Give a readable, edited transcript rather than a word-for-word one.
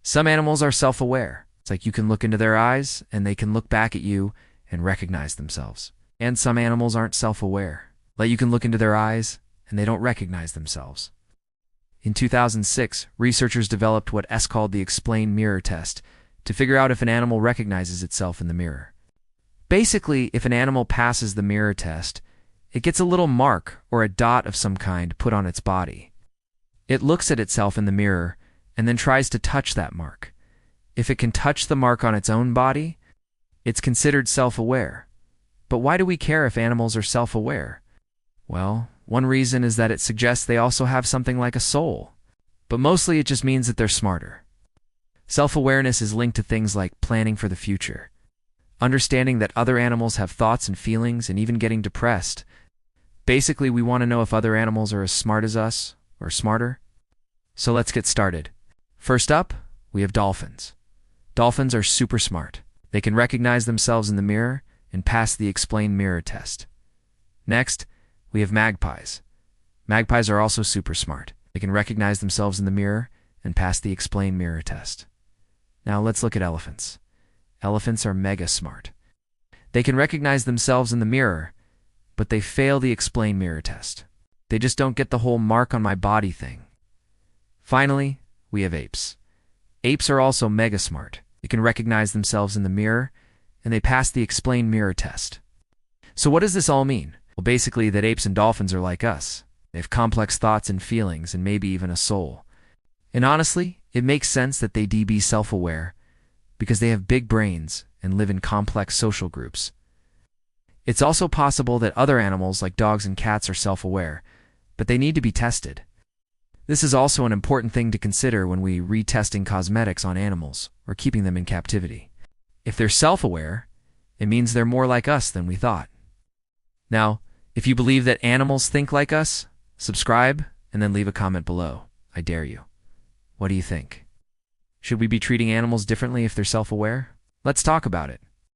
Some animals are self-aware. It's like you can look into their eyes and they can look back at you and recognize themselves. And some animals aren't self-aware. Like you can look into their eyes and they don't recognize themselves. In 2006, researchers developed what is called the explain mirror test to figure out if an animal recognizes itself in the mirror. Basically, if an animal passes the mirror test, it gets a little mark or a dot of some kind put on its body. It looks at itself in the mirror and then tries to touch that mark. If it can touch the mark on its own body, it's considered self-aware. But why do we care if animals are self-aware? Well, one reason is that it suggests they also have something like a soul. But mostly it just means that they're smarter. Self-awareness is linked to things like planning for the future, understanding that other animals have thoughts and feelings, and even getting depressed. Basically, we want to know if other animals are as smart as us or smarter. So let's get started. First up, we have dolphins. Dolphins are super smart. They can recognize themselves in the mirror and pass the explain mirror test. Next, we have magpies. Magpies are also super smart. They can recognize themselves in the mirror and pass the explain mirror test. Now let's look at elephants. Elephants are mega smart. They can recognize themselves in the mirror, but they fail the explain mirror test. They just don't get the whole mark on my body thing. Finally, we have apes. Apes are also mega smart. They can recognize themselves in the mirror, and they pass the explain mirror test. So what does this all mean? Well, basically that apes and dolphins are like us. They have complex thoughts and feelings, and maybe even a soul. And honestly, it makes sense that they be self-aware, because they have big brains and live in complex social groups. It's also possible that other animals like dogs and cats are self-aware, but they need to be tested. This is also an important thing to consider when we retesting cosmetics on animals or keeping them in captivity. If they're self-aware, it means they're more like us than we thought. Now, if you believe that animals think like us, subscribe and then leave a comment below. I dare you. What do you think? Should we be treating animals differently if they're self-aware? Let's talk about it.